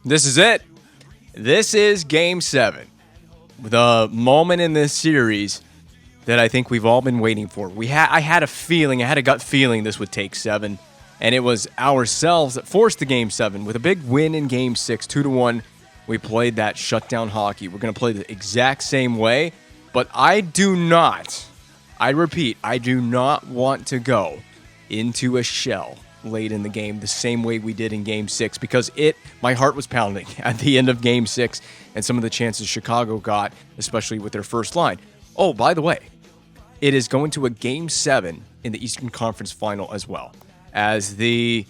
This is it. This is Game 7. The moment in this series that I think we've all been waiting for. I had a gut feeling this would take 7. And it was ourselves that forced the Game 7 with a big win in Game 6, 2-1. We played that shutdown hockey. We're going to play the exact same way. But I repeat, I do not want to go into a shell late in the game the same way we did in Game 6 because my heart was pounding at the end of Game 6 and some of the chances Chicago got, especially with their first line. Oh, by the way, it is going to a Game 7 in the Eastern Conference Final as well. As the,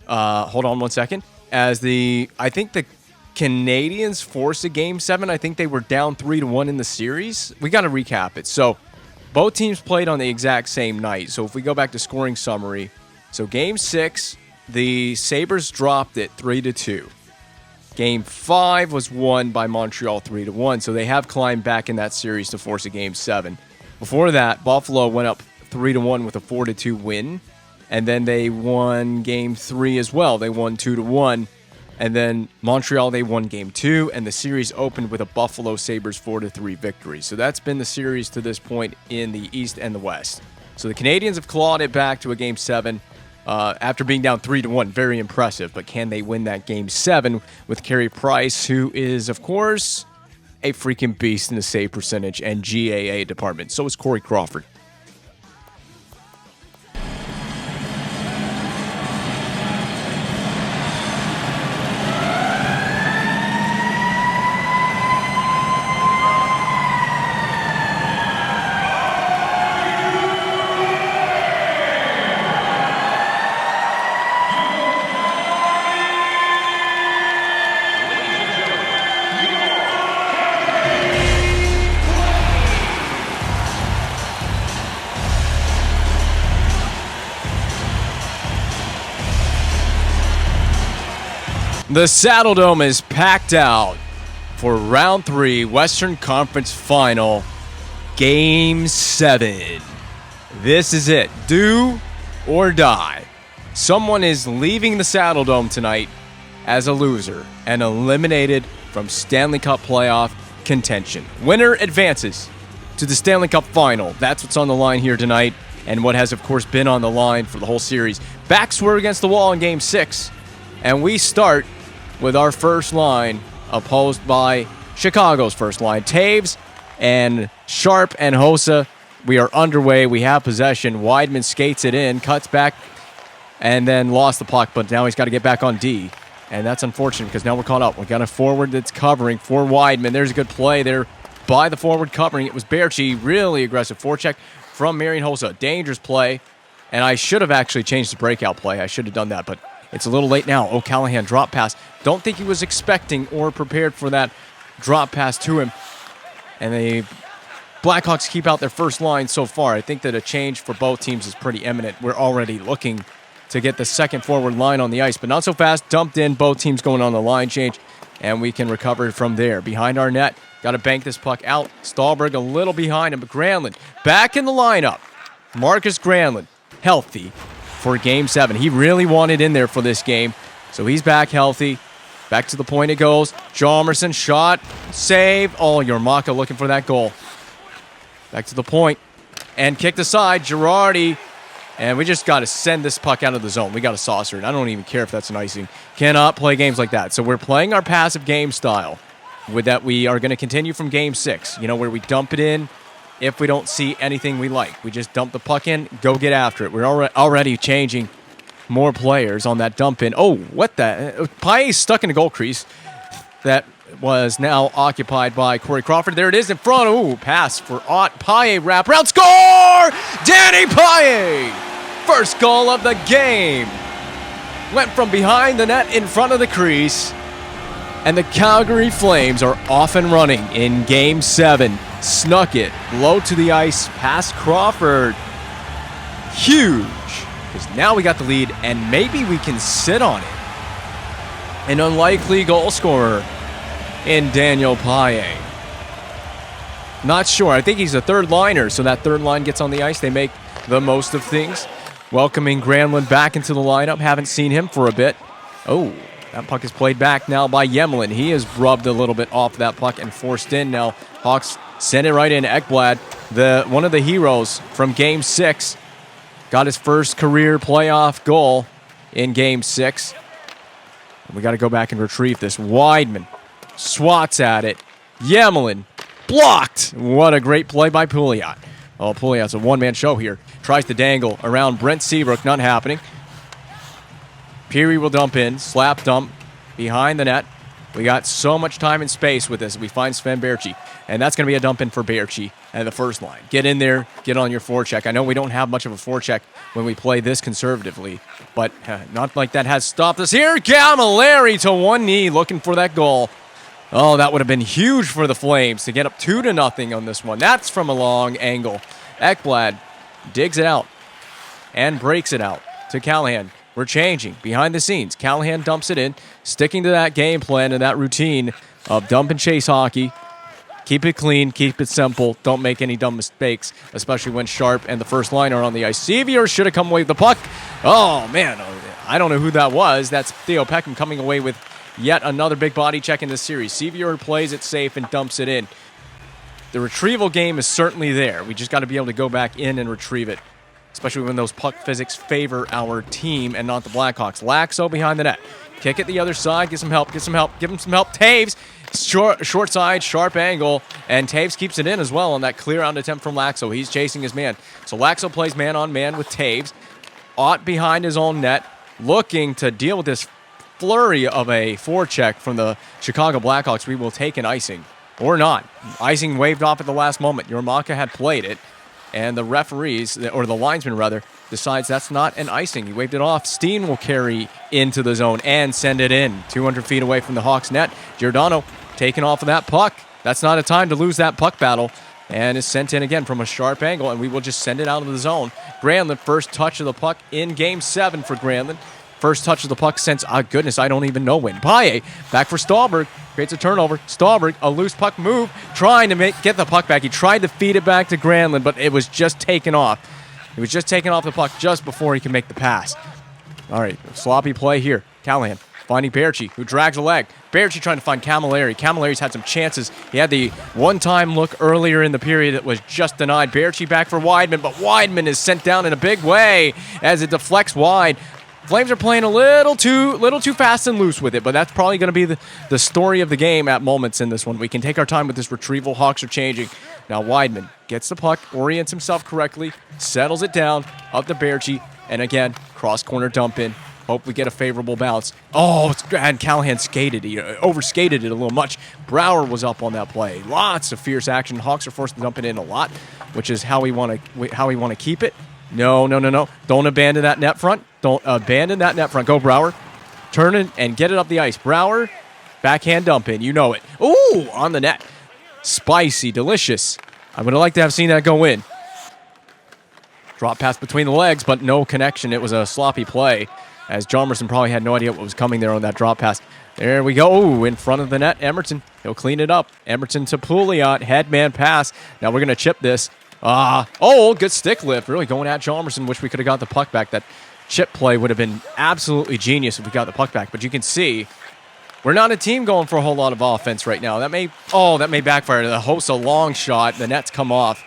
hold on one second, I think the Canadians forced a Game 7. I think they were down 3-1 in the series. We got to recap it. So both teams played on the exact same night. So if we go back to scoring summary, so Game 6, the Sabres dropped it 3-2. Game 5 was won by Montreal 3-1, so they have climbed back in that series to force a Game 7. Before that, Buffalo went up 3-1 with a 4-2 win, and then they won Game 3 as well. They won 2-1, and then Montreal, they won Game 2, and the series opened with a Buffalo Sabres 4-3 victory. So that's been the series to this point in the East and the West. So the Canadians have clawed it back to a Game 7. After being down 3-1, very impressive. But can they win that Game 7 with Carey Price, who is, of course, a freaking beast in the save percentage and GAA department? So is Corey Crawford. The Saddledome is packed out for Round 3 Western Conference Final, Game 7. This is it. Do or die. Someone is leaving the Saddledome tonight as a loser and eliminated from Stanley Cup playoff contention. Winner advances to the Stanley Cup Final. That's what's on the line here tonight, and what has, of course, been on the line for the whole series. Backs were against the wall in Game 6, and we start with our first line, opposed by Chicago's first line. Taves and Sharp and Hossa. We are underway. We have possession. Wideman skates it in, cuts back, and then lost the puck. But now he's got to get back on D. And that's unfortunate because now we're caught up. We got a forward that's covering for Wideman. There's a good play there by the forward covering. It was Berchi. Really aggressive forecheck from Marian Hossa. Dangerous play. And I should have actually changed the breakout play. I should have done that, but it's a little late now. O'Callahan drop pass. Don't think he was expecting or prepared for that drop pass to him. And the Blackhawks keep out their first line so far. I think that a change for both teams is pretty imminent. We're already looking to get the second forward line on the ice, but not so fast. Dumped in. Both teams going on the line change, and we can recover from there. Behind our net. Got to bank this puck out. Stahlberg a little behind him, but Granlund back in the lineup. Marcus Granlund, healthy for Game 7. He really wanted in there for this game, so he's back healthy. Back to the point it goes. Chalmerson, shot, save. Oh, Yermaka looking for that goal. Back to the point, and kicked aside. Girardi, and we just got to send this puck out of the zone. We got to saucer it. I don't even care if that's an icing. Cannot play games like that. So we're playing our passive game style. With that, we are going to continue from Game 6, where we dump it in if we don't see anything we like. We just dump the puck in, go get after it. We're already changing more players on that dump in. Oh, what the? Paille's stuck in the goal crease. That was now occupied by Corey Crawford. There it is in front. Ooh, pass for Ott. Paille wraparound score! Danny Paille! First goal of the game. Went from behind the net in front of the crease. And the Calgary Flames are off and running in Game 7. Snuck it low to the ice past Crawford. Huge. Because now we got the lead, and maybe we can sit on it. An unlikely goal scorer in Daniel Paille. Not sure. I think he's a third liner, so that third line gets on the ice. They make the most of things. Welcoming Granlund back into the lineup. Haven't seen him for a bit. Oh, That puck is played back now by Yemlin. He is rubbed a little bit off that puck and forced in. Now Hawks send it right in. Ekblad, one of the heroes from Game 6, got his first career playoff goal in Game 6. We got to go back and retrieve this. Weidman swats at it. Yemlin blocked. What a great play by Pouliot. Oh, Pouliot's a one-man show here. Tries to dangle around Brent Seabrook. Not happening. Peary will dump in. Slap dump behind the net. We got so much time and space with this. We find Sven Baertschi. And that's going to be a dump in for Baertschi at the first line. Get in there. Get on your forecheck. I know we don't have much of a forecheck when we play this conservatively. But not like that has stopped us here. Camilleri to one knee looking for that goal. Oh, that would have been huge for the Flames to get up 2-0 on this one. That's from a long angle. Ekblad digs it out and breaks it out to Callahan. We're changing behind the scenes. Callahan dumps it in, sticking to that game plan and that routine of dump and chase hockey. Keep it clean, keep it simple. Don't make any dumb mistakes, especially when Sharp and the first line are on the ice. Sevier should have come away with the puck. Oh, man, I don't know who that was. That's Theo Peckham coming away with yet another big body check in this series. Sevier plays it safe and dumps it in. The retrieval game is certainly there. We just got to be able to go back in and retrieve it, especially when those puck physics favor our team and not the Blackhawks. Laxo behind the net. Kick it the other side. Get some help. Give him some help. Taves. Short side, sharp angle, and Taves keeps it in as well on that clear out attempt from Laxo. He's chasing his man. So Laxo plays man-on-man with Taves. Ott behind his own net, looking to deal with this flurry of a forecheck from the Chicago Blackhawks. We will take an icing. Or not. Icing waved off at the last moment. Yermaka had played it, and the referees, or the linesman rather, decides that's not an icing. He waved it off. Steen will carry into the zone and send it in. 200 feet away from the Hawks net. Giordano taken off of that puck. That's not a time to lose that puck battle. And is sent in again from a sharp angle, and we will just send it out of the zone. Granlund, first touch of the puck in Game 7 for Granlund. First touch of the puck since, goodness, I don't even know when. Paille, back for Stahlberg, creates a turnover. Stahlberg, a loose puck move, trying to get the puck back. He tried to feed it back to Granlund, but it was just taken off. He was just taking off the puck just before he could make the pass. All right, sloppy play here. Callahan finding Baertschi, who drags a leg. Baertschi trying to find Camilleri. Camilleri's had some chances. He had the one-time look earlier in the period that was just denied. Baertschi back for Weidman, but Weidman is sent down in a big way as it deflects wide. Flames are playing a little too fast and loose with it, but that's probably going to be the story of the game at moments in this one. We can take our time with this retrieval. Hawks are changing. Now Weidman gets the puck, orients himself correctly, settles it down, up to Baertschi, and again, cross-corner dump in. Hope we get a favorable bounce. Oh, and Callahan skated. He overskated it a little much. Brouwer was up on that play. Lots of fierce action. Hawks are forced to dump it in a lot, which is how we want to keep it. No. Don't abandon that net front. Don't abandon that net front. Go, Brouwer. Turn it and get it up the ice. Brouwer, backhand dump in. You know it. Ooh, on the net. Spicy, delicious. I would have liked to have seen that go in. Drop pass between the legs, but no connection. It was a sloppy play, as Hjalmarsson probably had no idea what was coming there on that drop pass. There we go. Ooh, in front of the net. Emerson. He'll clean it up. Emerson to Pouliot. Headman pass. Now we're going to chip this. Good stick lift. Really going at Hjalmarsson. Wish we could have got the puck back. That chip play would have been absolutely genius if we got the puck back. But you can see we're not a team going for a whole lot of offense right now. That may backfire. The Hossa long shot. The net's come off.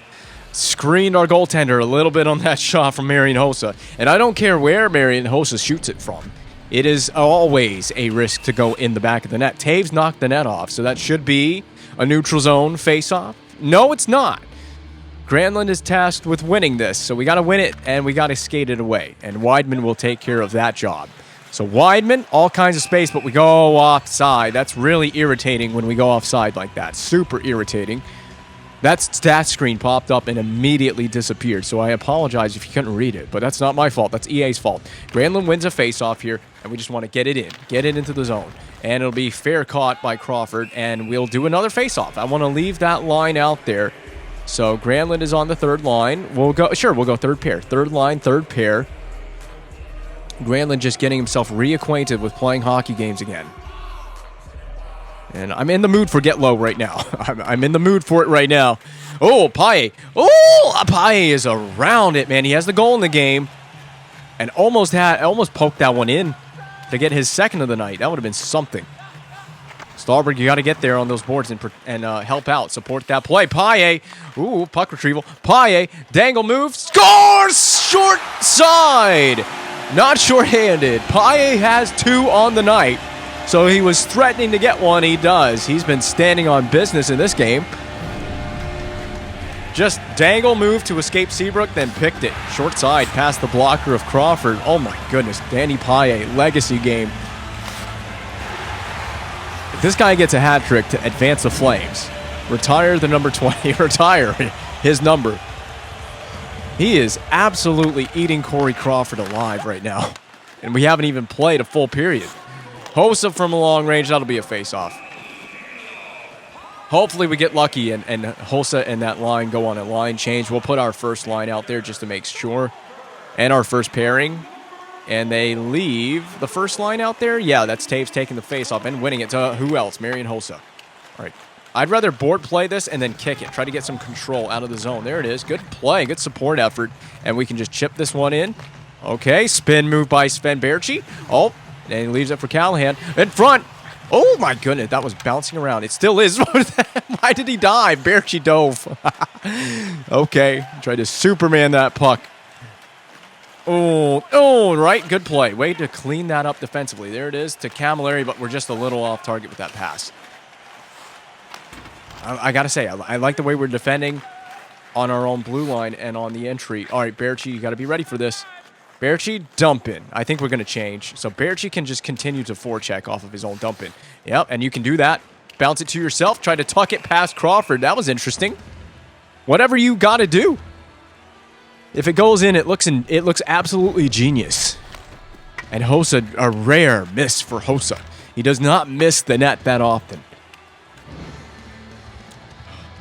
Screened our goaltender a little bit on that shot from Marian Hossa. And I don't care where Marian Hossa shoots it from. It is always a risk to go in the back of the net. Taves knocked the net off, so that should be a neutral zone face-off. No, it's not. Granlund is tasked with winning this, so we got to win it, and we got to skate it away. And Weidman will take care of that job. So Weidman, all kinds of space, but we go offside. That's really irritating when we go offside like that. Super irritating. That stat screen popped up and immediately disappeared, so I apologize if you couldn't read it, but that's not my fault. That's EA's fault. Granlund wins a face-off here, and we just want to get it in. Get it into the zone. And it'll be fair caught by Crawford, and we'll do another face-off. I want to leave that line out there. So Granlund is on the third line. We'll go third pair. Third line, third pair. Granlund just getting himself reacquainted with playing hockey games again. And I'm in the mood for get low right now. I'm in the mood for it right now. Oh, Paille. Oh, Paille is around it, man. He has the goal in the game. And almost poked that one in. to get his second of the night. That would have been something. Stallberg, you got to get there on those boards and help out. Support that play. Paille. Ooh, puck retrieval. Paille. Dangle move. Scores! Short side. Not short-handed. Paille has 2 on the night. So he was threatening to get one. He does. He's been standing on business in this game. Just dangle move to escape Seabrook, then picked it. Short side past the blocker of Crawford. Oh my goodness. Danny Paille. Legacy game. If this guy gets a hat trick to advance the Flames, retire the number 20, retire his number. He is absolutely eating Corey Crawford alive right now. And we haven't even played a full period. Hossa from a long range, that'll be a face-off. Hopefully we get lucky and Hossa and that line go on a line change. We'll put our first line out there just to make sure. And our first pairing. And they leave the first line out there. Yeah, that's Taves taking the face-off and winning it to who else? Marian Hossa. All right. I'd rather board play this and then kick it. Try to get some control out of the zone. There it is. Good play. Good support effort. And we can just chip this one in. Okay. Spin move by Sven Berchi. Oh, and he leaves it for Callahan. In front. Oh, my goodness. That was bouncing around. It still is. Why did he dive? Berchi dove. Okay. Tried to Superman that puck. Oh, right. Good play. Way to clean that up defensively. There it is to Camilleri, but we're just a little off target with that pass. I got to say, I like the way we're defending on our own blue line and on the entry. All right, Berchi, you got to be ready for this. Berchi, dump in. I think we're going to change. So Berchi can just continue to forecheck off of his own dump in. Yep, and you can do that. Bounce it to yourself. Try to tuck it past Crawford. That was interesting. Whatever you got to do. If it goes in, it looks absolutely genius. And Hossa, a rare miss for Hossa. He does not miss the net that often.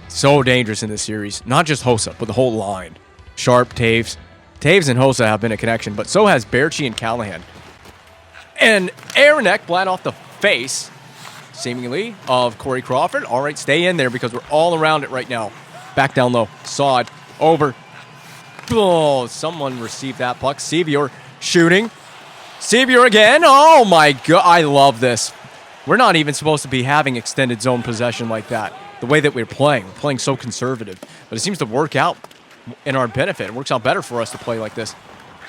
So dangerous in this series. Not just Hossa, but the whole line. Sharp, Taves. Taves and Hossa have been a connection, but so has Berchi and Callahan. And Aaron Ekblad off the face, seemingly, of Corey Crawford. All right, stay in there because we're all around it right now. Back down low. Sod. Over. Oh, someone received that puck. Sevior shooting. Sevior again. Oh, my God. I love this. We're not even supposed to be having extended zone possession like that. The way that we're playing so conservative. But it seems to work out in our benefit. It works out better for us to play like this.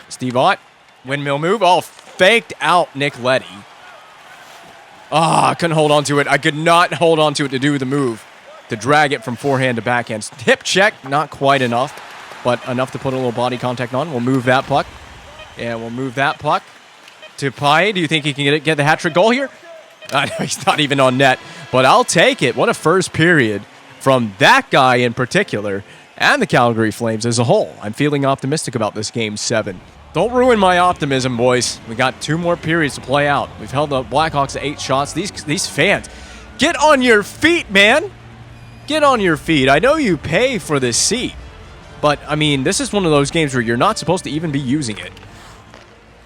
Steve Ott. Windmill move. Oh, faked out Nick Leddy. I couldn't hold on to it. I could not hold on to it to do the move. To drag it from forehand to backhand. Hip check. Not quite enough. But enough to put a little body contact on. We'll move that puck. And we'll move that puck to Paille. Do you think he can get the hat-trick goal here? He's not even on net. But I'll take it. What a first period from that guy in particular and the Calgary Flames as a whole. I'm feeling optimistic about this Game 7. Don't ruin my optimism, boys. We got 2 more periods to play out. We've held the Blackhawks to 8 shots. These fans, get on your feet, man. Get on your feet. I know you pay for this seat. But, I mean, this is one of those games where you're not supposed to even be using it.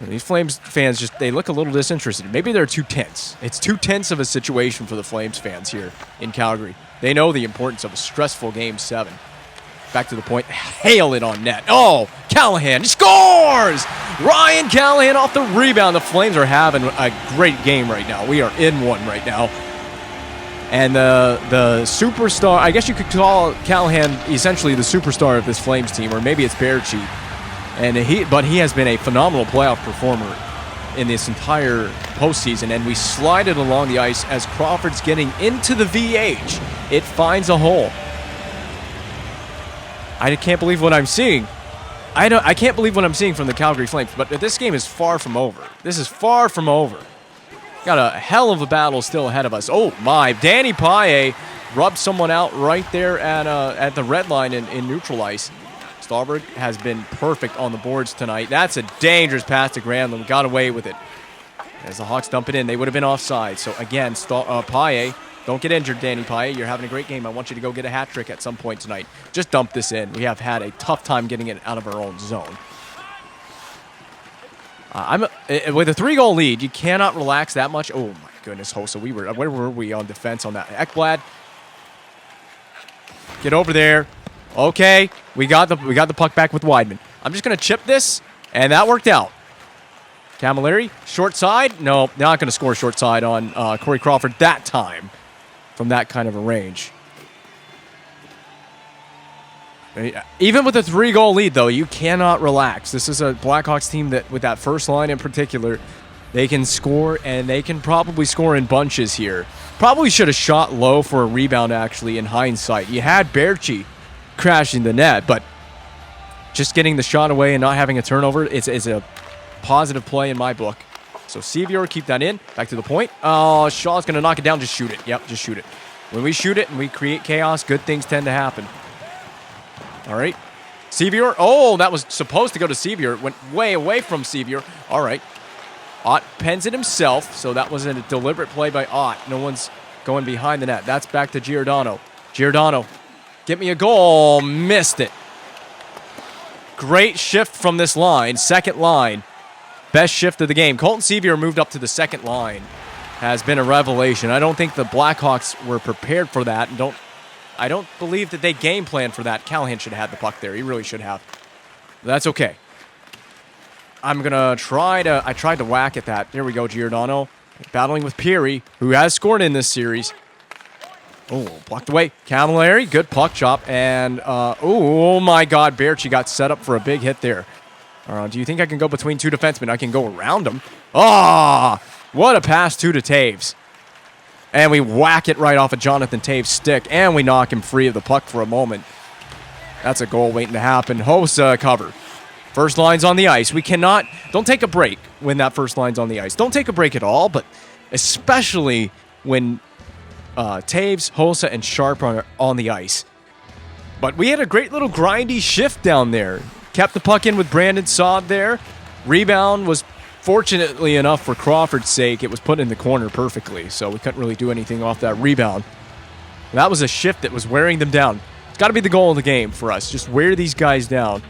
These Flames fans they look a little disinterested. Maybe they're too tense. It's too tense of a situation for the Flames fans here in Calgary. They know the importance of a stressful Game 7. Back to the point. Hail it on net. Oh, Callahan scores! Ryan Callahan off the rebound. The Flames are having a great game right now. We are in one right now. And the superstar, I guess you could call Callahan essentially the superstar of this Flames team, or maybe it's Berchi. But he has been a phenomenal playoff performer in this entire postseason, and we slide it along the ice as Crawford's getting into the VH. It finds a hole. I can't believe what I'm seeing. I can't believe what I'm seeing from the Calgary Flames, but this game is far from over. This is far from over. Got a hell of a battle still ahead of us. Oh, my. Danny Paille rubbed someone out right there at the red line in neutral ice. Stallberg has been perfect on the boards tonight. That's a dangerous pass to Granlund. Got away with it. As the Hawks dump it in, they would have been offside. So, again, Paille, don't get injured, Danny Paille. You're having a great game. I want you to go get a hat trick at some point tonight. Just dump this in. We have had a tough time getting it out of our own zone. With a 3-goal lead, you cannot relax that much. Oh, my goodness, Hossa. Where were we on defense on that? Ekblad. Get over there. Okay, we got the puck back with Weidman. I'm just going to chip this, and that worked out. Camilleri, short side. No, not going to score short side on Corey Crawford that time from that kind of a range. Even with a 3-goal lead, though, you cannot relax. This is a Blackhawks team that, with that first line in particular, they can score, and they can probably score in bunches here. Probably should have shot low for a rebound, actually, in hindsight. You had Berchi crashing the net, but just getting the shot away and not having a turnover is a positive play in my book. So Sevior, keep that in. Back to the point. Oh, Shaw's going to knock it down. Just shoot it. Yep, just shoot it. When we shoot it and we create chaos, good things tend to happen. All right. Sevior. Oh, that was supposed to go to Sevior. Went way away from Sevior. All right. Ott pens it himself, so that was a deliberate play by Ott. No one's going behind the net. That's back to Giordano. Giordano, get me a goal. Missed it. Great shift from this line. Second line. Best shift of the game. Colton Sevier moved up to the second line. Has been a revelation. I don't think the Blackhawks were prepared for that. And I don't believe that they game planned for that. Callahan should have had the puck there. He really should have. That's okay. I'm going to try to... I tried to whack at that. There we go, Giordano. Battling with Peary, who has scored in this series. Oh, blocked away. Camilleri, good puck chop. And, oh my God, Berchi got set up for a big hit there. Do you think I can go between two defensemen? I can go around them. Oh, what a pass to Taves. And we whack it right off of Jonathan Taves' stick, and we knock him free of the puck for a moment. That's a goal waiting to happen. Hossa cover. First line's on the ice. We cannot... Don't take a break when that first line's on the ice. Don't take a break at all, but especially when Taves, Hossa, and Sharp are on the ice. But we had a great little grindy shift down there. Kept the puck in with Brandon Saad there. Rebound was... Fortunately enough for Crawford's sake, it was put in the corner perfectly, so we couldn't really do anything off that rebound. That was a shift that was wearing them down. It's got to be the goal of the game for us. Just wear these guys down.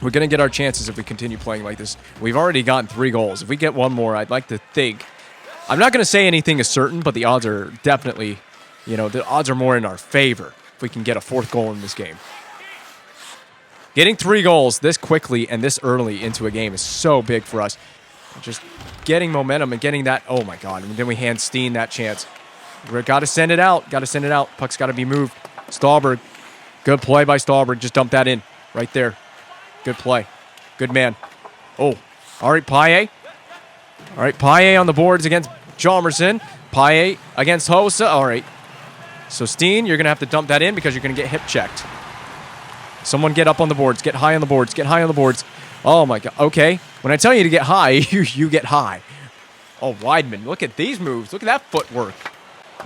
We're going to get our chances if we continue playing like this. We've already gotten 3 goals. If we get one more, I'd like to think... I'm not going to say anything is certain, but the odds are definitely... the odds are more in our favor if we can get a 4th goal in this game. Getting 3 goals this quickly and this early into a game is so big for us. Just getting momentum and getting that... Oh, my God. And then we hand Steen that chance. We've got to send it out. Got to send it out. Puck's got to be moved. Stahlberg. Good play by Stahlberg. Just dump that in. Right there. Good play. Good man. Oh. All right, Paille. All right, Paille on the boards against Chalmerson. Paille against Hossa. All right. So, Steen, you're going to have to dump that in because you're going to get hip checked. Someone get up on the boards. Get high on the boards. Get high on the boards. Oh, my God. Okay. When I tell you to get high, you get high. Oh, Weidman. Look at these moves. Look at that footwork.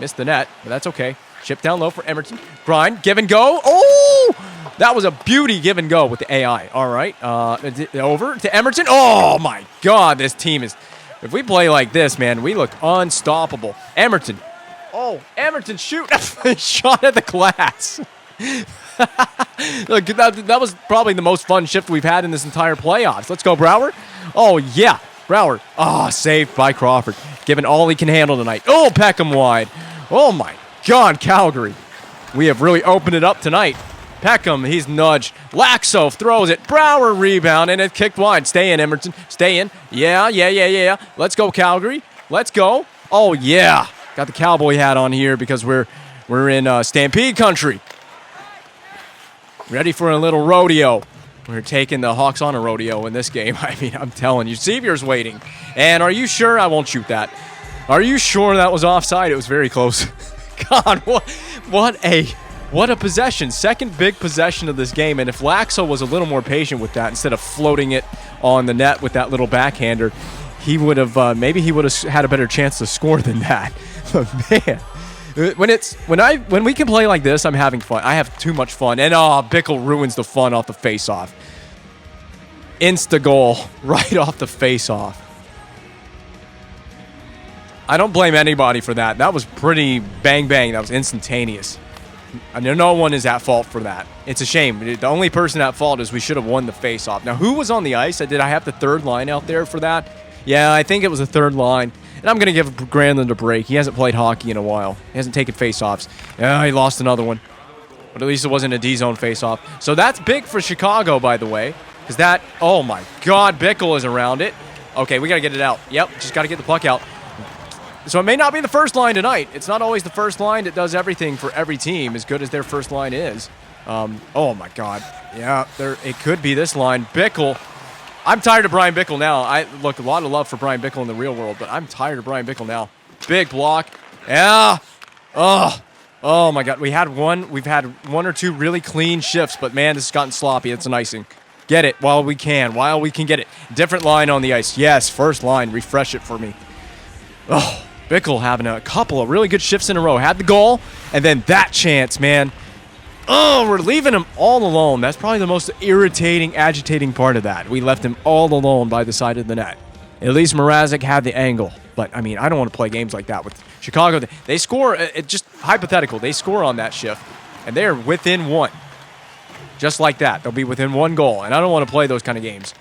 Missed the net, but that's okay. Chip down low for Emerson. Grind. Give and go. Oh! That was a beauty give and go with the AI. All right. Over to Emerson. Oh, my God. This team is... If we play like this, man, we look unstoppable. Emerson. Oh, Emerson, shoot. Shot at the glass. Look, that was probably the most fun shift we've had in this entire playoffs. Let's go, Brouwer. Oh, yeah. Brouwer. Oh, saved by Crawford. Given all he can handle tonight. Oh, Peckham wide. Oh, my God, Calgary. We have really opened it up tonight. Peckham, he's nudged. Laxo throws it. Brouwer rebound, and it kicked wide. Stay in, Emerson. Stay in. Yeah. Let's go, Calgary. Let's go. Oh, yeah. Got the cowboy hat on here because we're in Stampede country. Ready for a little rodeo. We're taking the Hawks on a rodeo in this game. I mean, I'm telling you. Sevier's waiting. And are you sure? I won't shoot that. Are you sure that was offside? It was very close. God, what a possession. Second big possession of this game. And if Laxo was a little more patient with that, instead of floating it on the net with that little backhander, he would have maybe he would have had a better chance to score than that. But man, when we can play like this, I'm having fun. I have too much fun. And Bickle ruins the fun off the face-off. Insta goal right off the face-off. I don't blame anybody for that. That was pretty bang. That was instantaneous. I know no one is at fault for that. It's a shame. The only person at fault is we should have won the face-off. Now, who was on the ice? Did I have the third line out there for that? Yeah, I think it was the third line. And I'm going to give Granlund a break. He hasn't played hockey in a while. He hasn't taken face-offs. Yeah, he lost another one. But at least it wasn't a D-zone face-off. So that's big for Chicago, by the way. Because that, oh my God, Bickle is around it. Okay, we got to get it out. Yep, just got to get the puck out. So it may not be the first line tonight. It's not always the first line that does everything for every team, as good as their first line is. Oh, my God. Yeah, it could be this line. Bickle. I'm tired of Brian Bickle now. Look, a lot of love for Brian Bickle in the real world, but I'm tired of Brian Bickle now. Big block. Yeah. Oh, my God. We've had one or two really clean shifts, but, man, this has gotten sloppy. It's an icing. Get it while we can get it. Different line on the ice. Yes, first line. Refresh it for me. Oh, Bickle having a couple of really good shifts in a row. Had the goal, and then that chance, man. Oh, we're leaving him all alone. That's probably the most irritating, agitating part of that. We left him all alone by the side of the net. At least Mrazek had the angle. But, I mean, I don't want to play games like that with Chicago. They score, it's just hypothetical. They score on that shift, and they're within one. Just like that. They'll be within one goal, and I don't want to play those kind of games.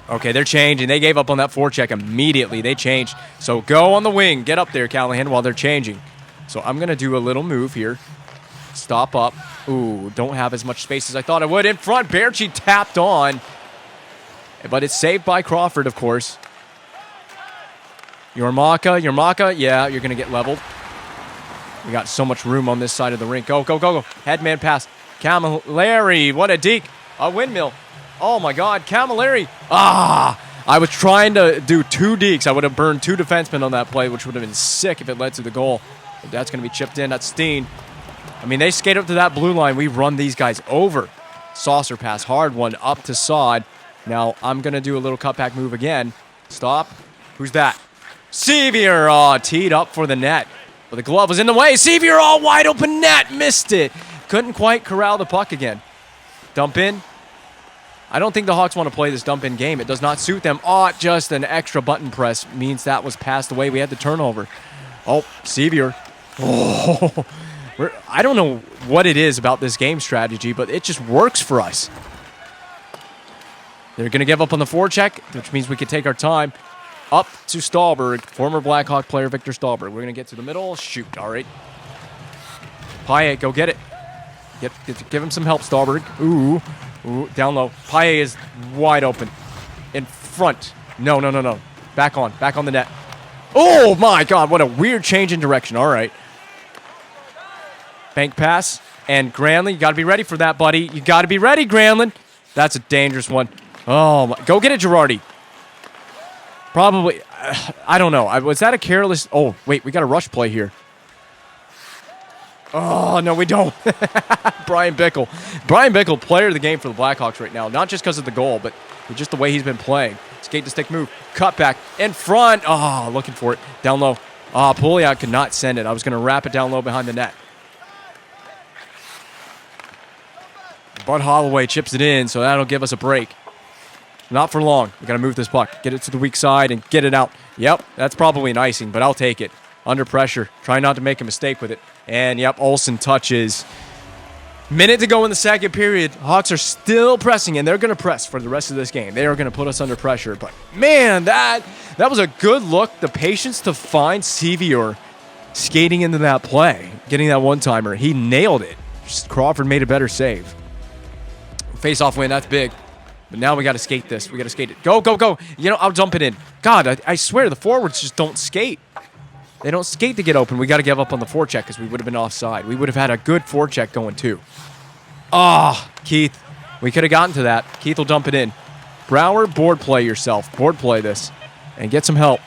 Okay, they're changing. They gave up on that forecheck immediately. They changed. So go on the wing. Get up there, Callahan, while they're changing. So I'm going to do a little move here. Stop up. Ooh, don't have as much space as I thought I would. In front, Baertschi tapped on. But it's saved by Crawford, of course. Yormaka. Yeah, you're going to get leveled. We got so much room on this side of the rink. Go. Headman pass. Camilleri, what a deke. A windmill. Oh, my God. Camilleri. I was trying to do 2 dekes. I would have burned 2 defensemen on that play, which would have been sick if it led to the goal. But that's going to be chipped in. That's Steen. I mean, they skate up to that blue line. We run these guys over. Saucer pass. Hard one up to Saad. Now, I'm going to do a little cutback move again. Stop. Who's that? Sevier. Teed up for the net. But the glove was in the way. Sevier, wide open net. Missed it. Couldn't quite corral the puck again. Dump in. I don't think the Hawks want to play this dump-in game. It does not suit them. Just an extra button press means that was passed away. We had the turnover. Sevier. I don't know what it is about this game strategy, but it just works for us. They're going to give up on the forecheck, which means we can take our time. Up to Stahlberg, former Blackhawk player Victor Stahlberg. We're going to get to the middle. Shoot, all right. Payet, go get it. Give him some help, Stahlberg. Ooh, down low. Payet is wide open. In front. No. Back on the net. Oh, my God, what a weird change in direction. All right. Bank pass. And Granlund, you got to be ready for that, buddy. You got to be ready, Granlund. That's a dangerous one. Oh, my. Go get it, Girardi. Probably. I don't know. Was that a careless... Oh, wait, we got a rush play here. Oh, no, we don't. Brian Bickle. Brian Bickle, player of the game for the Blackhawks right now. Not just because of the goal, but just the way he's been playing. Skate-to-stick move. Cut back. In front. Oh, looking for it. Down low. Pouliot could not send it. I was going to wrap it down low behind the net. Bud Holloway chips it in, so that'll give us a break. Not for long. We got to move this puck. Get it to the weak side and get it out. Yep, that's probably an icing, but I'll take it. Under pressure. Try not to make a mistake with it. And, yep, Olsen touches. Minute to go in the second period. Hawks are still pressing, and they're going to press for the rest of this game. They are going to put us under pressure. But, man, that was a good look. The patience to find Sevier skating into that play, getting that one-timer. He nailed it. Just Crawford made a better save. Face-off win, that's big. But now we got to skate this. We got to skate it. Go. I'll jump it in. God, I swear the forwards just don't skate. They don't skate to get open. We got to give up on the forecheck because we would have been offside. We would have had a good forecheck going too. Keith. We could have gotten to that. Keith will dump it in. Brower, board play yourself. Board play this. And get some help.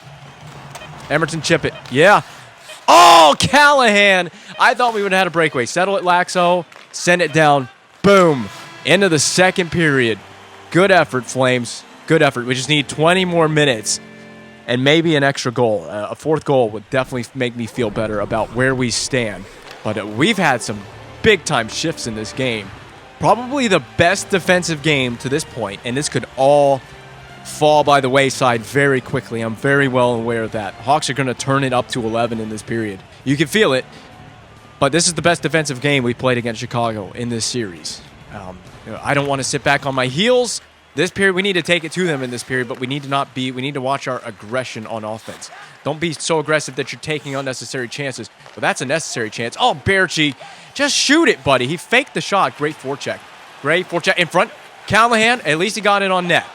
Emerton, chip it. Yeah. Callahan. I thought we would have had a breakaway. Settle it, Laxo. Send it down. Boom. End of the second period. Good effort, Flames. Good effort. We just need 20 more minutes and maybe an extra goal. A fourth goal would definitely make me feel better about where we stand. But we've had some big-time shifts in this game. Probably the best defensive game to this point, and this could all fall by the wayside very quickly. I'm very well aware of that. Hawks are going to turn it up to 11 in this period. You can feel it, but this is the best defensive game we played against Chicago in this series. I don't want to sit back on my heels. This period, we need to take it to them in this period, but we need to watch our aggression on offense. Don't be so aggressive that you're taking unnecessary chances. But that's a necessary chance. Baertschi, just shoot it, buddy. He faked the shot. Great forecheck. In front. Callahan, at least he got it on net.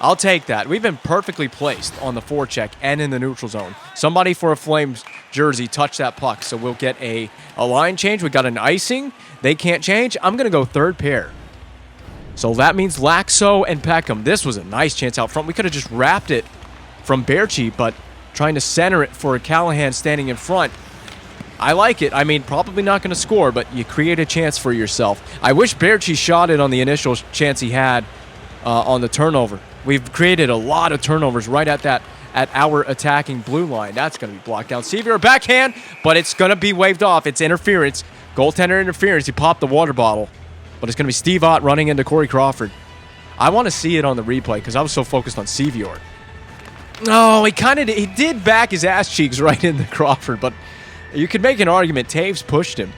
I'll take that. We've been perfectly placed on the forecheck and in the neutral zone. Somebody for a Flames jersey touched that puck, so we'll get a line change. We got an icing. They can't change. I'm going to go third pair. So that means Laxo and Peckham. This was a nice chance out front. We could have just wrapped it from Berchi, but trying to center it for Callahan standing in front. I like it. I mean, probably not going to score, but you create a chance for yourself. I wish Berchi shot it on the initial chance he had on the turnover. We've created a lot of turnovers right at our attacking blue line. That's going to be blocked down. Sevier backhand, but it's going to be waved off. It's interference. Goaltender interference. He popped the water bottle. But it's going to be Steve Ott running into Corey Crawford. I want to see it on the replay because I was so focused on Sevier. No, he did back his ass cheeks right into Crawford, but you could make an argument Taves pushed him.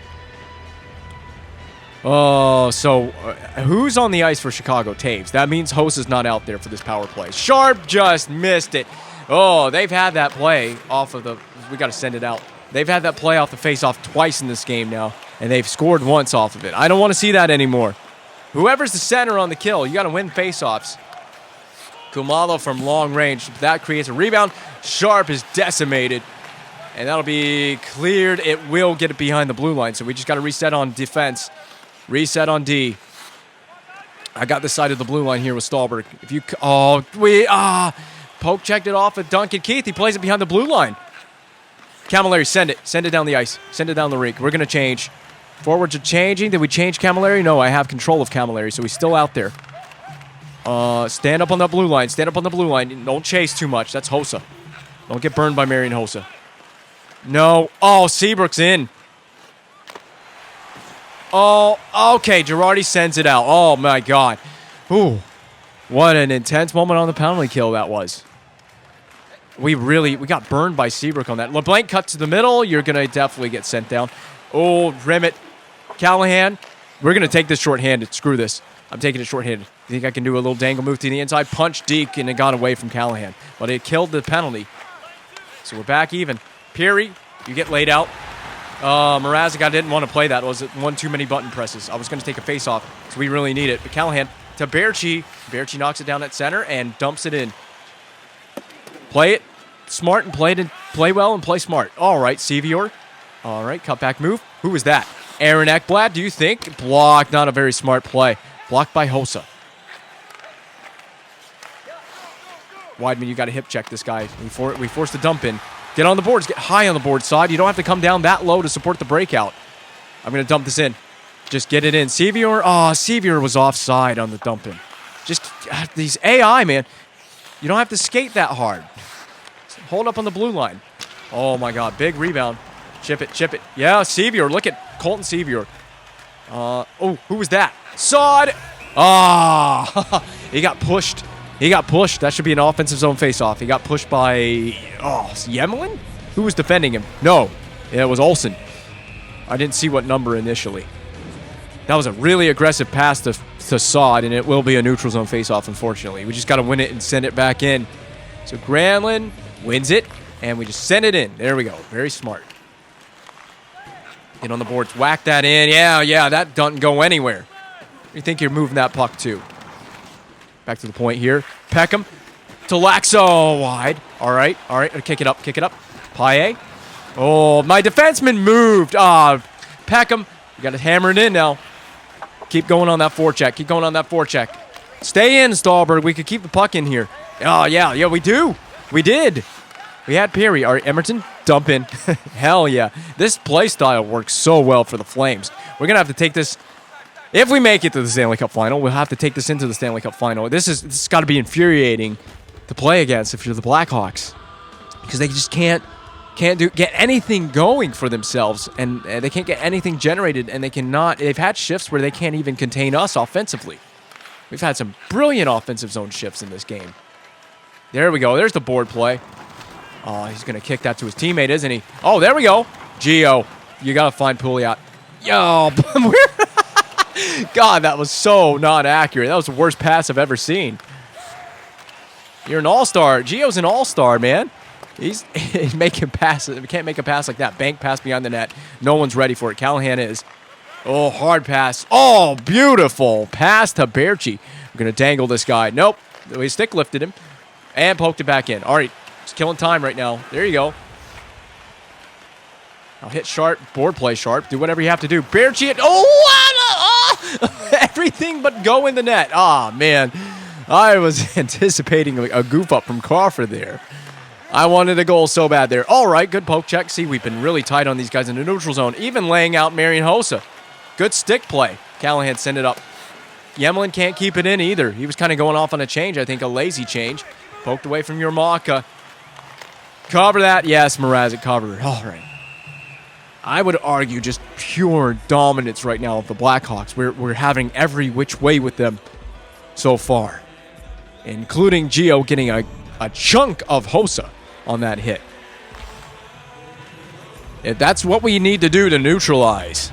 Oh, so who's on the ice for Chicago? Taves. That means Hoss is not out there for this power play. Sharp just missed it. Oh, they've had that play off of the... We got to send it out. They've had that play off the face-off twice in this game now, and they've scored once off of it. I don't want to see that anymore. Whoever's the center on the kill, you got to win face-offs. Kumalo from long range. That creates a rebound. Sharp is decimated, and that'll be cleared. It will get it behind the blue line, so we just got to reset on defense. Reset on D. I got the side of the blue line here with Stahlberg. If you... Poke checked it off with Duncan Keith. He plays it behind the blue line. Camilleri, send it. Send it down the ice. Send it down the rink. We're going to change. Forwards are changing. Did we change Camilleri? No, I have control of Camilleri, so he's still out there. Stand up on the blue line. Stand up on the blue line. Don't chase too much. That's Hossa. Don't get burned by Marian Hossa. No. Oh, Seabrook's in. Oh, okay. Girardi sends it out. Oh, my God. Ooh. What an intense moment on the penalty kill that was. We got burned by Seabrook on that. LeBlanc cut to the middle. You're going to definitely get sent down. Oh, Rimmett. Callahan. We're going to take this shorthanded. Screw this. I'm taking it shorthanded. You think I can do a little dangle move to the inside? Punch Deke, and it got away from Callahan. But it killed the penalty. So we're back even. Peary, you get laid out. Mrazek, I didn't want to play that. It was one too many button presses. I was going to take a face-off, so we really need it. But Callahan to Berchi. Berchi knocks it down at center and dumps it in. Play it smart and play well and play smart. All right, Sevier. All right, cutback move. Who was that? Aaron Ekblad, do you think? Blocked, not a very smart play. Blocked by Hossa. Weidman, you got to hip check this guy. We forced the dump in. Get on the boards. Get high on the board side. You don't have to come down that low to support the breakout. I'm going to dump this in. Just get it in. Sevier. Oh, Sevier was offside on the dump in. Just these AI, man. You don't have to skate that hard. Hold up on the blue line. Oh, my God. Big rebound. Chip it, chip it. Yeah, Sevier. Look at Colton Sevier. Oh, who was that? Sod. Ah, he got pushed. He got pushed. That should be an offensive zone faceoff. He got pushed by, Yemelin? Who was defending him? No, it was Olsen. I didn't see what number initially. That was a really aggressive pass to Sod, and it will be a neutral zone faceoff, unfortunately. We just got to win it and send it back in. So Granlund wins it, and we just send it in. There we go. Very smart. Get on the boards. Whack that in. Yeah, that doesn't go anywhere. Where do you think you're moving that puck to? Back to the point here. Peckham to Laxo. Wide. All right. Kick it up. Paille. Oh, my defenseman moved. Peckham. You got to hammer it in now. Keep going on that forecheck. Stay in, Stahlberg. We could keep the puck in here. Oh, yeah, we do. We did. We had Peary. All right, Emerton, dump in. Hell yeah. This play style works so well for the Flames. We're going to have to take this. If we make it to the Stanley Cup Final, we'll have to take this into the Stanley Cup Final. This has got to be infuriating to play against if you're the Blackhawks, because they just can't get anything going for themselves, and they can't get anything generated, and they've had shifts where they can't even contain us offensively. We've had some brilliant offensive zone shifts in this game. There we go. There's the board play. Oh, he's going to kick that to his teammate, isn't he? Oh, there we go. Gio, you got to find Pouliot. Yo, God, that was so not accurate. That was the worst pass I've ever seen. You're an all-star. Gio's an all-star, man. He's making passes. We can't make a pass like that. Bank pass behind the net. No one's ready for it. Callahan is. Oh, hard pass. Oh, beautiful pass to Berchi. We're going to dangle this guy. Nope. he stick lifted him and poked it back in. All right, just killing time right now. There you go. I'll hit Sharp, board play Sharp, do whatever you have to do. Bear cheat. Everything but go in the net. Man. I was anticipating a goof up from Crawford there. I wanted a goal so bad there. All right, good poke check. See, we've been really tight on these guys in the neutral zone, even laying out Marian Hossa. Good stick play. Callahan sent it up. Yemelin can't keep it in either. He was kind of going off on a change, I think a lazy change. Poked away from Yermaka. Cover that. Yes, Mrazek covered. All right. I would argue just pure dominance right now of the Blackhawks. We're having every which way with them so far, including Gio getting a chunk of Hossa on that hit. If that's what we need to do to neutralize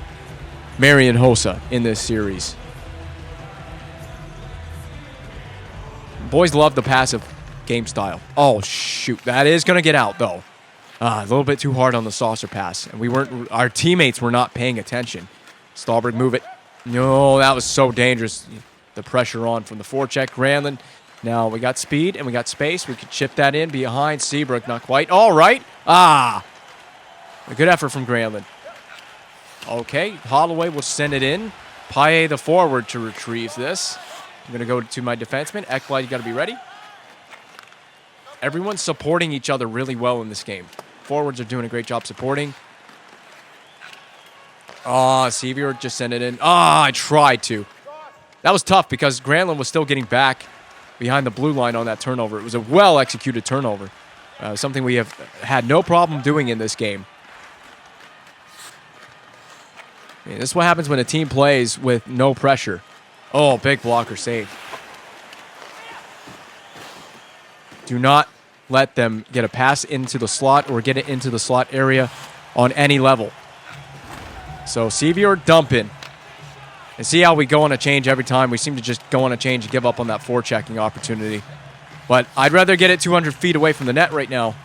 Marian Hossa in this series. Boys love the passive game style. Oh, shoot. That is going to get out, though. A little bit too hard on the saucer pass. And our teammates were not paying attention. Stahlberg, move it. No, that was so dangerous. The pressure on from the forecheck. Granlund. Now we got speed and we got space. We could chip that in behind Seabrook. Not quite. All right. A good effort from Granlund. Okay. Holloway will send it in. Paille, the forward, to retrieve this. I'm going to go to my defenseman. Ekblad, you got to be ready. Everyone's supporting each other really well in this game. Forwards are doing a great job supporting. Sevier just sent it in. I tried to. That was tough because Granlund was still getting back behind the blue line on that turnover. It was a well-executed turnover. Something we have had no problem doing in this game. This is what happens when a team plays with no pressure. Oh, big blocker save. Do not let them get a pass into the slot or get it into the slot area on any level. So Sevier dump in. And see how we go on a change every time. We seem to just go on a change and give up on that forechecking opportunity. But I'd rather get it 200 feet away from the net right now.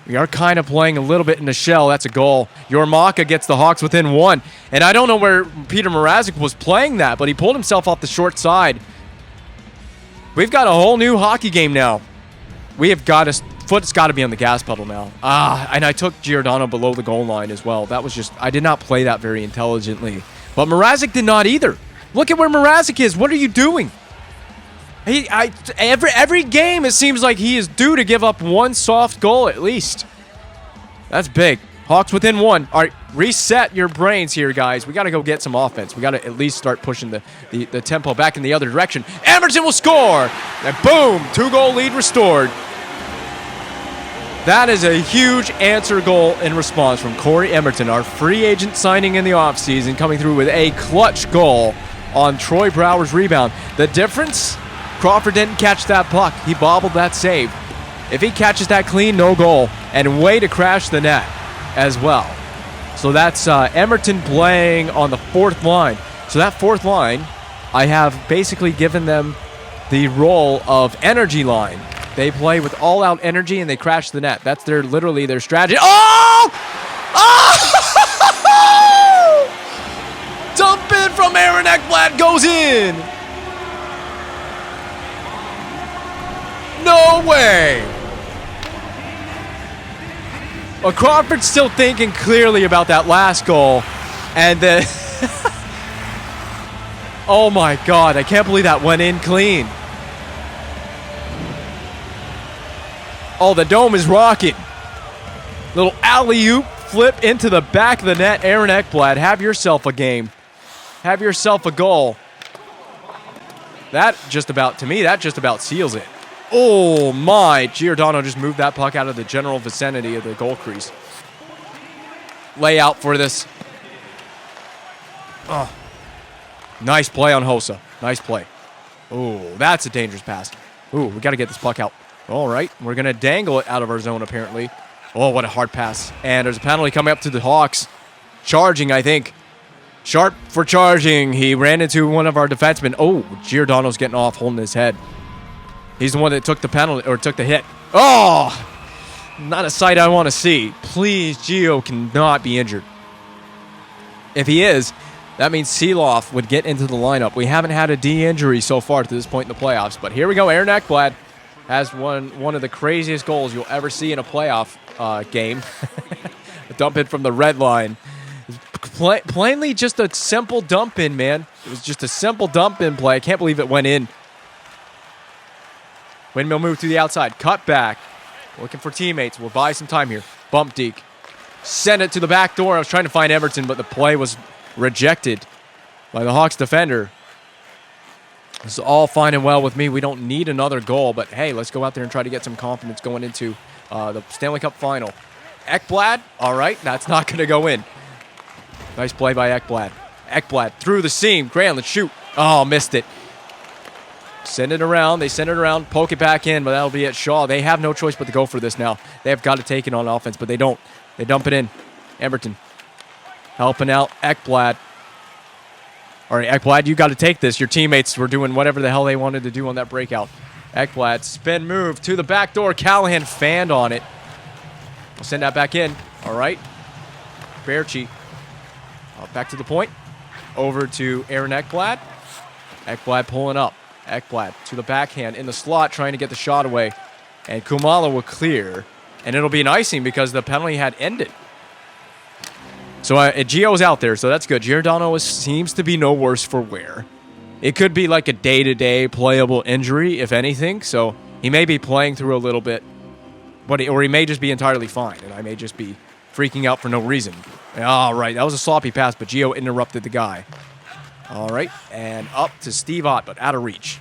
We are kind of playing a little bit in the shell. That's a goal. Yermaka gets the Hawks within one. And I don't know where Peter Mrazek was playing that, but he pulled himself off the short side. We've got a whole new hockey game now. We have got foot's got to be on the gas pedal now. And I took Giordano below the goal line as well. That was just, I did not play that very intelligently. But Mrazek did not either. Look at where Mrazek is. What are you doing? Every game it seems like he is due to give up one soft goal at least. That's big. Hawks within one. All right, reset your brains here, guys. We got to go get some offense. We got to at least start pushing the tempo back in the other direction. Emerson will score. And boom, 2-goal lead restored. That is a huge answer goal in response from Corey Emerson, our free agent signing in the offseason, coming through with a clutch goal on Troy Brower's rebound. The difference, Crawford didn't catch that puck. He bobbled that save. If he catches that clean, no goal. And way to crash the net as well. So that's Emerson playing on the fourth line. So that fourth line, I have basically given them the role of energy line. They play with all-out energy and they crash the net. That's literally their strategy. Oh! Oh! Dump in from Aaron Ekblad goes in. No way. Well, Crawford's still thinking clearly about that last goal. And then... oh my God, I can't believe that went in clean. Oh, the dome is rocking. Little alley-oop flip into the back of the net. Aaron Ekblad, have yourself a game. Have yourself a goal. That just about seals it. Oh my, Giordano just moved that puck out of the general vicinity of the goal crease. Layout for this. Oh. Nice play on Hossa. Nice play. Oh, that's a dangerous pass. Oh, we got to get this puck out. All right, we're going to dangle it out of our zone apparently. Oh, what a hard pass. And there's a penalty coming up to the Hawks. Charging, I think. Sharp for charging. He ran into one of our defensemen. Oh, Giordano's getting off, holding his head. He's the one that took the penalty, or took the hit. Oh! Not a sight I want to see. Please, Gio cannot be injured. If he is, That means Seeloff would get into the lineup. We haven't had a D injury so far to this point in the playoffs, but here we go. Aaron Ekblad has one of the craziest goals you'll ever see in a playoff game. A dump in from the red line. Plainly just a simple dump in, man. It was just a simple dump in play. I can't believe it went in. Windmill move to the outside. Cut back. Looking for teammates. We'll buy some time here. Bump deke. Send it to the back door. I was trying to find Everton, but the play was rejected by the Hawks defender. This is all fine and well with me. We don't need another goal, but hey, let's go out there and try to get some confidence going into the Stanley Cup final. Ekblad, all right, that's not going to go in. Nice play by Ekblad. Ekblad through the seam. Granlund, shoot. Oh, missed it. Send it around. They send it around. Poke it back in, but that'll be it. Shaw, they have no choice but to go for this now. They have got to take it on offense, but they don't. They dump it in. Everton helping out Ekblad. All right, Ekblad, you got to take this. Your teammates were doing whatever the hell they wanted to do on that breakout. Ekblad, spin move to the back door. Callahan fanned on it. We'll send that back in. All right. Berchi. Back to the point. Over to Aaron Ekblad. Ekblad pulling up. Ekblad to the backhand in the slot, trying to get the shot away. And Kumala will clear. And it'll be an icing because the penalty had ended. So Gio's out there, so that's good. Giordano seems to be no worse for wear. It could be like a day-to-day playable injury, if anything. So he may be playing through a little bit, or he may just be entirely fine, and I may just be freaking out for no reason. All right, that was a sloppy pass, but Gio interrupted the guy. All right, and up to Steve Ott, but out of reach.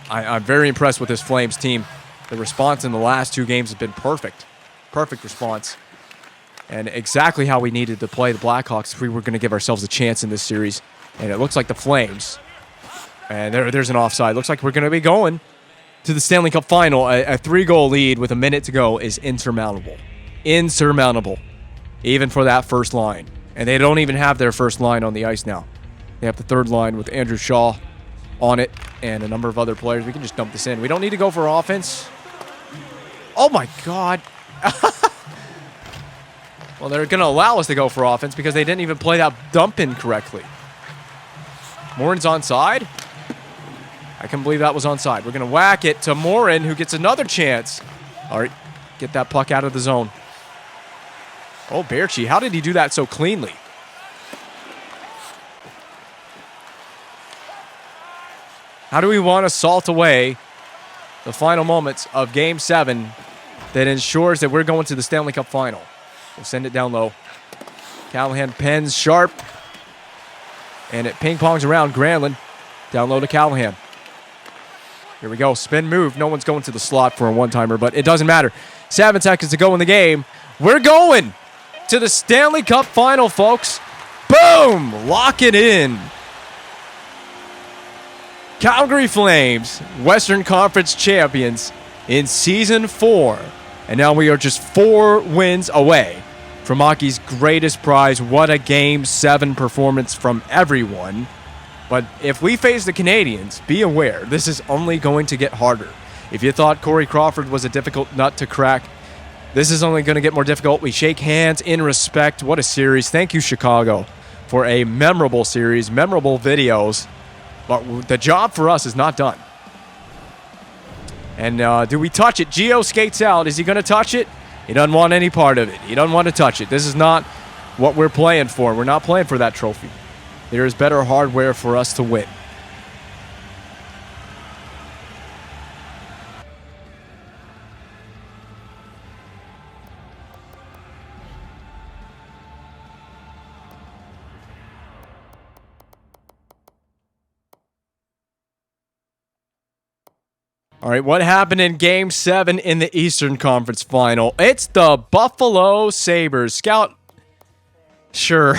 I'm very impressed with this Flames team. The response in the last two games has been perfect. Perfect response. And exactly how we needed to play the Blackhawks if we were going to give ourselves a chance in this series. And it looks like the Flames. And there's an offside. Looks like we're going to be going to the Stanley Cup final. A 3-goal lead with a minute to go is insurmountable. Insurmountable. Even for that first line. And they don't even have their first line on the ice now. They have the third line with Andrew Shaw on it and a number of other players. We can just dump this in. We don't need to go for offense. Oh, my God. Well, they're going to allow us to go for offense because they didn't even play that dump in correctly. Morin's onside. I can believe that was onside. We're going to whack it to Morin, who gets another chance. All right, get that puck out of the zone. Oh, Berchi, how did he do that so cleanly? How do we want to salt away the final moments of Game 7 that ensures that we're going to the Stanley Cup final? We'll send it down low. Callahan pens sharp. And it ping-pongs around. Granlund down low to Callahan. Here we go. Spin move. No one's going to the slot for a one-timer, but it doesn't matter. 7 seconds to go in the game. We're going to the Stanley Cup final, folks. Boom! Lock it in. Calgary Flames, Western Conference champions in Season 4. And now we are just 4 wins away from hockey's greatest prize. What a Game 7 performance from everyone. But if we face the Canadiens, be aware, this is only going to get harder. If you thought Corey Crawford was a difficult nut to crack, this is only going to get more difficult. We shake hands in respect. What a series. Thank you, Chicago, for a memorable series, memorable videos. But the job for us is not done. And do we touch it? Gio skates out. Is he going to touch it? He doesn't want any part of it. He doesn't want to touch it. This is not what we're playing for. We're not playing for that trophy. There is better hardware for us to win. All right, what happened in Game 7 in the Eastern Conference Final? It's the Buffalo Sabres. Scout. Sure.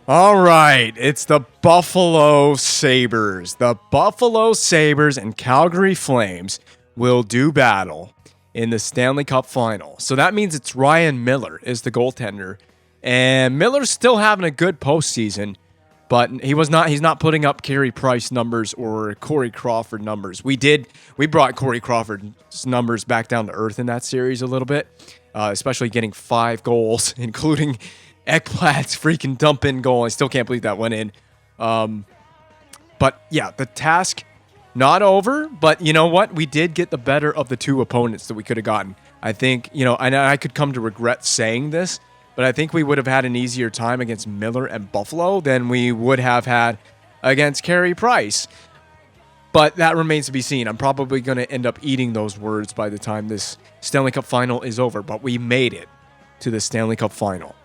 All right, it's the Buffalo Sabres. The Buffalo Sabres and Calgary Flames will do battle in the Stanley Cup Final. So that means it's Ryan Miller is the goaltender. And Miller's still having a good postseason. But he's not putting up Carey Price numbers or Corey Crawford numbers. We brought Corey Crawford's numbers back down to earth in that series a little bit. especially getting 5 goals, including Ekblad's freaking dump-in goal. I still can't believe that went in. But yeah, the task, not over, but you know what? We did get the better of the 2 opponents that we could have gotten. I think, and I could come to regret saying this, but I think we would have had an easier time against Miller and Buffalo than we would have had against Carey Price. But that remains to be seen. I'm probably going to end up eating those words by the time this Stanley Cup final is over. But we made it to the Stanley Cup final.